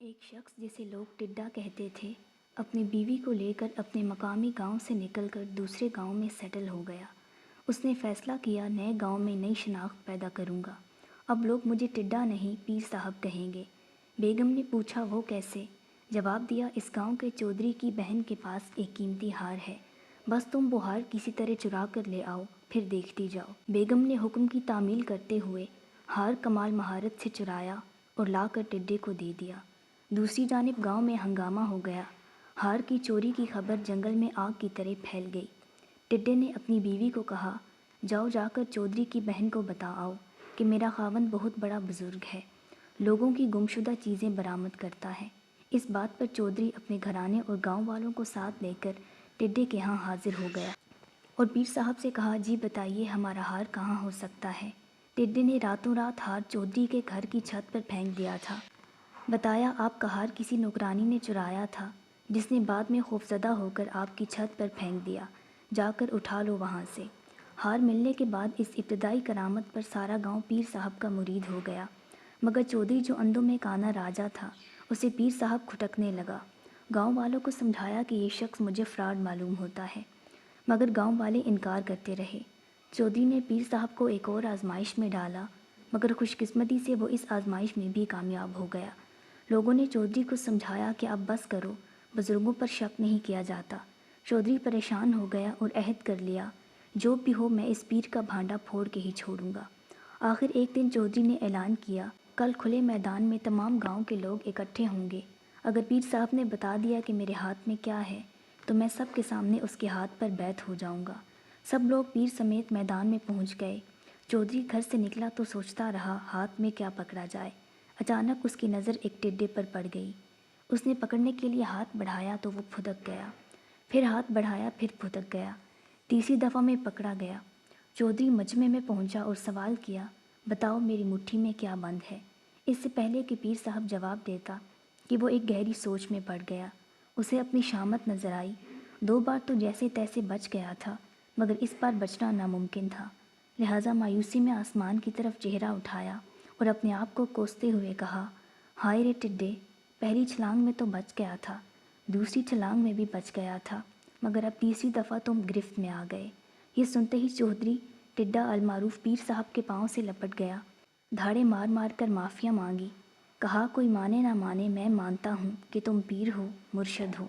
ایک شخص جسے لوگ ٹڈا کہتے تھے اپنی بیوی کو لے کر اپنے مقامی گاؤں سے نکل کر دوسرے گاؤں میں سیٹل ہو گیا۔ اس نے فیصلہ کیا نئے گاؤں میں نئی شناخت پیدا کروں گا، اب لوگ مجھے ٹڈا نہیں پیر صاحب کہیں گے۔ بیگم نے پوچھا وہ کیسے؟ جواب دیا اس گاؤں کے چودھری کی بہن کے پاس ایک قیمتی ہار ہے، بس تم وہ ہار کسی طرح چرا کر لے آؤ پھر دیکھتی جاؤ۔ بیگم نے حکم کی تعمیل کرتے ہوئے ہار کمال مہارت سے چرایا اور لا کر ٹڈے کو دے دیا۔ دوسری جانب گاؤں میں ہنگامہ ہو گیا، ہار کی چوری کی خبر جنگل میں آگ کی طرح پھیل گئی۔ ٹڈے نے اپنی بیوی کو کہا جاؤ جا کر چودھری کی بہن کو بتا آؤ کہ میرا خاوند بہت بڑا بزرگ ہے، لوگوں کی گمشدہ چیزیں برآمد کرتا ہے۔ اس بات پر چودھری اپنے گھرانے اور گاؤں والوں کو ساتھ لے کر ٹڈے کے ہاں حاضر ہو گیا اور پیر صاحب سے کہا جی بتائیے ہمارا ہار کہاں ہو سکتا ہے؟ ٹڈے نے راتوں رات ہار چودھری کے گھر کی چھت پر پھینک دیا تھا۔ بتایا آپ کا ہار کسی نوکرانی نے چرایا تھا جس نے بعد میں خوفزدہ ہو کر آپ کی چھت پر پھینک دیا، جا کر اٹھا لو وہاں سے۔ ہار ملنے کے بعد اس ابتدائی کرامت پر سارا گاؤں پیر صاحب کا مرید ہو گیا، مگر چودھری جو اندھوں میں کانا راجا تھا اسے پیر صاحب کھٹکنے لگا۔ گاؤں والوں کو سمجھایا کہ یہ شخص مجھے فراڈ معلوم ہوتا ہے، مگر گاؤں والے انکار کرتے رہے۔ چودھری نے پیر صاحب کو ایک اور آزمائش میں ڈالا، مگر خوش قسمتی سے وہ اس آزمائش میں بھی کامیاب ہو گیا۔ لوگوں نے چودھری کو سمجھایا کہ اب بس کرو، بزرگوں پر شک نہیں کیا جاتا۔ چودھری پریشان ہو گیا اور عہد کر لیا جو بھی ہو میں اس پیر کا بھانڈا پھوڑ کے ہی چھوڑوں گا۔ آخر ایک دن چودھری نے اعلان کیا کل کھلے میدان میں تمام گاؤں کے لوگ اکٹھے ہوں گے، اگر پیر صاحب نے بتا دیا کہ میرے ہاتھ میں کیا ہے تو میں سب کے سامنے اس کے ہاتھ پر بیعت ہو جاؤں گا۔ سب لوگ پیر سمیت میدان میں پہنچ گئے۔ چودھری گھر سے نکلا تو سوچتا رہا ہاتھ میں کیا پکڑا جائے۔ اچانک اس کی نظر ایک ٹڈے پر پڑ گئی۔ اس نے پکڑنے کے لیے ہاتھ بڑھایا تو وہ پھدک گیا، پھر ہاتھ بڑھایا پھر پھدک گیا، تیسری دفعہ میں پکڑا گیا۔ چودھری مجمع میں پہنچا اور سوال کیا بتاؤ میری مٹھی میں کیا بند ہے؟ اس سے پہلے کہ پیر صاحب جواب دیتا کہ وہ ایک گہری سوچ میں پڑ گیا۔ اسے اپنی شامت نظر آئی، 2 بار تو جیسے تیسے بچ گیا تھا، مگر اس بار بچنا ناممکن تھا۔ لہٰذا مایوسی میں آسمان کی طرف چہرہ اٹھایا اور اپنے آپ کو کوستے ہوئے کہا ہائے رے ٹڈے، پہلی چھلانگ میں تو بچ گیا تھا، دوسری چھلانگ میں بھی بچ گیا تھا، مگر اب تیسری دفعہ تم گرفت میں آ گئے۔ یہ سنتے ہی چودھری ٹڈا المعروف پیر صاحب کے پاؤں سے لپٹ گیا، دھاڑے مار مار کر معافیا مانگی، کہا کوئی مانے نہ مانے میں مانتا ہوں کہ تم پیر ہو، مرشد ہو۔